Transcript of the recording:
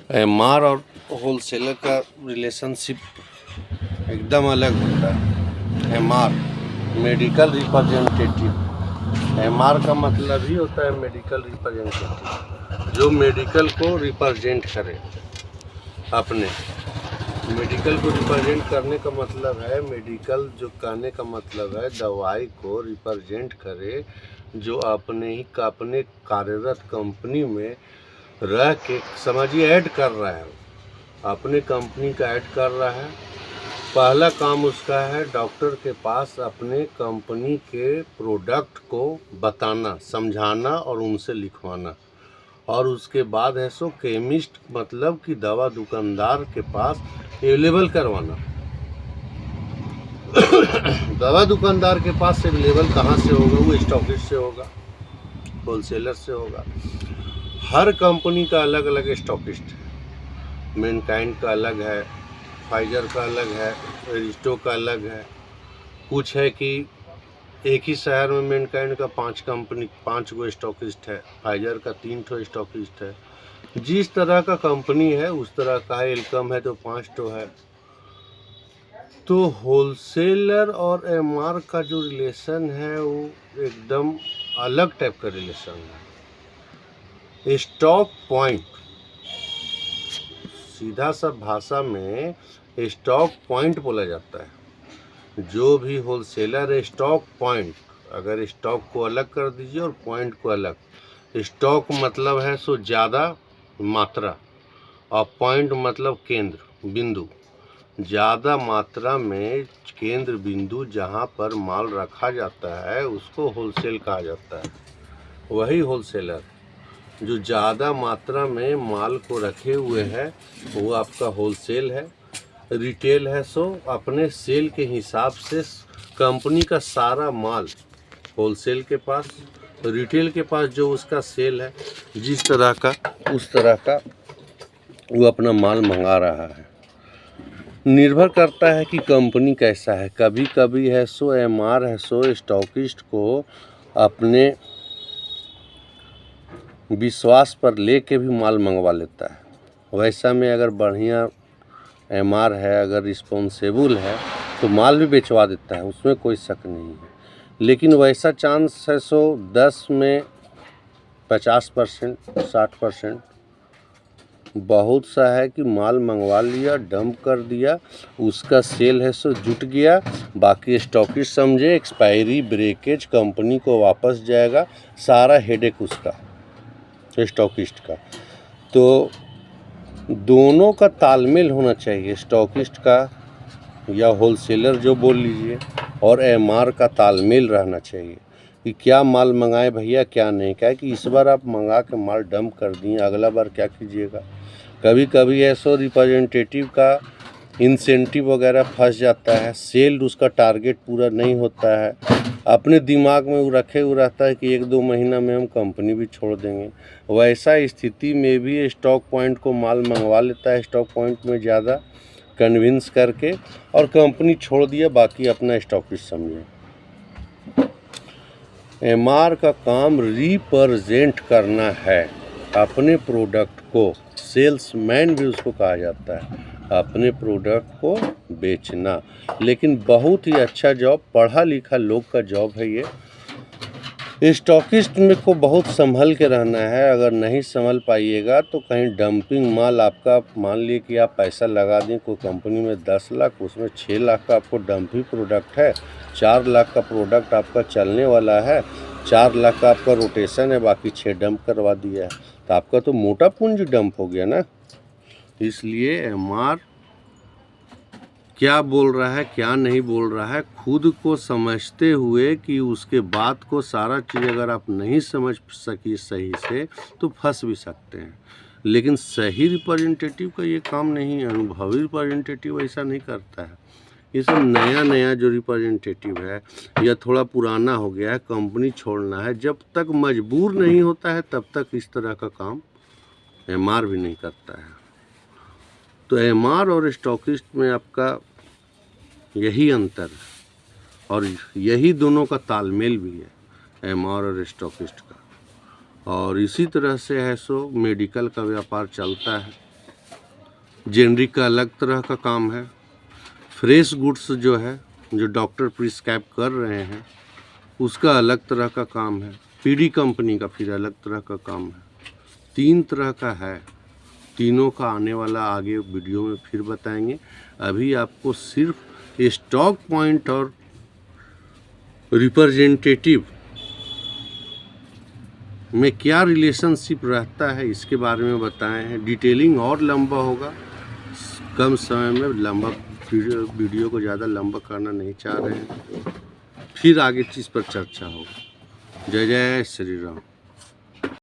MR और wholesaler का relationship एकदम अलग होता है। एमआर मेडिकल रिप्रेजेंटेटिव, एमआर का मतलब ही होता है मेडिकल रिप्रेजेंटेटिव, जो मेडिकल को रिप्रेजेंट करे। अपने मेडिकल को रिप्रेजेंट करने का मतलब है, मेडिकल जो कहने का मतलब है दवाई को रिप्रेजेंट करे, जो अपने कार्यरत कंपनी में रह के समझिए ऐड कर रहा है, अपने कंपनी का ऐड कर रहा है। पहला काम उसका है डॉक्टर के पास अपने कंपनी के प्रोडक्ट को बताना, समझाना और उनसे लिखवाना। और उसके बाद है सो केमिस्ट मतलब कि दवा दुकानदार के पास अवेलेबल करवाना। दवा दुकानदार के पास अवेलेबल कहाँ से होगा? वो स्टॉकिस्ट से होगा, होलसेलर से होगा। हर कंपनी का अलग अलग स्टॉकिस्ट है। मैनकाइंड का अलग है, फाइजर का अलग है, एरिस्टो का अलग है। कुछ है कि एक ही शहर में मैनकाइंड का 5 गो स्टॉकिस्ट है, फाइजर का 3 ठो स्टॉकिस्ट है। जिस तरह का कंपनी है उस तरह का है। इनकम है तो 5 ठो है। तो होलसेलर और एमआर का जो रिलेशन है वो एकदम अलग टाइप का रिलेशन है। स्टॉक पॉइंट, सीधा सा भाषा में स्टॉक पॉइंट बोला जाता है। जो भी होलसेलर है स्टॉक पॉइंट, अगर स्टॉक को अलग कर दीजिए और पॉइंट को अलग। स्टॉक मतलब है सो ज़्यादा मात्रा, और पॉइंट मतलब केंद्र बिंदु। ज़्यादा मात्रा में केंद्र बिंदु जहाँ पर माल रखा जाता है उसको होलसेल कहा जाता है। वही होलसेलर जो ज़्यादा मात्रा में माल को रखे हुए है वो आपका होलसेल है। रिटेल है सो अपने सेल के हिसाब से कंपनी का सारा माल होलसेल के पास, रिटेल के पास जो उसका सेल है जिस तरह का उस तरह का वो अपना माल मंगा रहा है। निर्भर करता है कि कंपनी कैसा है। कभी कभी है सो एमआर है सो स्टॉकिस्ट को अपने विश्वास पर लेके भी माल मंगवा लेता है। वैसा में अगर बढ़िया एमआर है, अगर रिस्पॉन्सिबल है तो माल भी बेचवा देता है, उसमें कोई शक नहीं है। लेकिन वैसा चांस है सो 10 में 50%, 60%। बहुत सा है कि माल मंगवा लिया, डंप कर दिया, उसका सेल है सो जुट गया, बाकी स्टॉकिस्ट समझे एक्सपायरी ब्रेकेज कंपनी को वापस जाएगा, सारा हेडेक उसका स्टॉकिस्ट का। तो दोनों का तालमेल होना चाहिए, स्टॉकिस्ट का या होलसेलर जो बोल लीजिए और एमआर का तालमेल रहना चाहिए कि क्या माल मंगाए भैया क्या नहीं। क्या कि इस बार आप मंगा के माल डंप कर दिए, अगला बार क्या कीजिएगा। कभी कभी ऐसो रिप्रेजेंटेटिव का इंसेंटिव वगैरह फंस जाता है, सेल उसका टारगेट पूरा नहीं होता है, अपने दिमाग में वो रखे हुए रहता है कि 1-2 महीना में हम कंपनी भी छोड़ देंगे। वैसा स्थिति में भी स्टॉक पॉइंट को माल मंगवा लेता है, स्टॉक पॉइंट में ज़्यादा कन्विंस करके, और कंपनी छोड़ दिया, बाकी अपना स्टॉकिस्ट समझे। एमआर का काम रिप्रेजेंट करना है अपने प्रोडक्ट को, सेल्समैन भी उसको कहा जाता है, अपने प्रोडक्ट को बेचना। लेकिन बहुत ही अच्छा जॉब, पढ़ा लिखा लोग का जॉब है ये। स्टॉकिस्ट में को बहुत संभल के रहना है। अगर नहीं संभल पाइएगा तो कहीं डंपिंग माल आपका, मान लिए कि आप पैसा लगा दें कोई कंपनी में 10 लाख, उसमें 6 लाख का आपको डंपिंग प्रोडक्ट है, 4 लाख का प्रोडक्ट आपका चलने वाला है, 4 लाख का आपका रोटेशन है, बाकी 6 डंप करवा दिया है, तो आपका तो मोटा पूंजी डंप हो गया ना। इसलिए एमआर क्या बोल रहा है क्या नहीं बोल रहा है खुद को समझते हुए कि उसके बात को सारा चीज़ अगर आप नहीं समझ सकी सही से तो फंस भी सकते हैं। लेकिन सही रिप्रेजेंटेटिव का ये काम नहीं है, अनुभवी रिप्रेजेंटेटिव ऐसा नहीं करता है। ये सब नया जो रिप्रेजेंटेटिव है या थोड़ा पुराना हो गया है, कंपनी छोड़ना है, जब तक मजबूर नहीं होता है तब तक इस तरह का काम एमआर भी नहीं करता है। तो एमआर और स्टॉकिस्ट में आपका यही अंतर है, और यही दोनों का तालमेल भी है एमआर और स्टॉकिस्ट का। और इसी तरह से है सो मेडिकल का व्यापार चलता है। जेनरिक का अलग तरह का काम है, फ्रेश गुड्स जो है जो डॉक्टर प्रिस्क्राइब कर रहे हैं उसका अलग तरह का काम है, पीडी कंपनी का फिर अलग तरह का काम है। 3 तरह का है, तीनों का आने वाला आगे वीडियो में फिर बताएंगे। अभी आपको सिर्फ स्टॉक पॉइंट और रिप्रेजेंटेटिव में क्या रिलेशनशिप रहता है इसके बारे में बताए हैं। डिटेलिंग और लंबा होगा, कम समय में लंबा वीडियो को ज़्यादा लंबा करना नहीं चाह रहे हैं, फिर आगे चीज़ पर चर्चा होगा। जय जय श्री राम।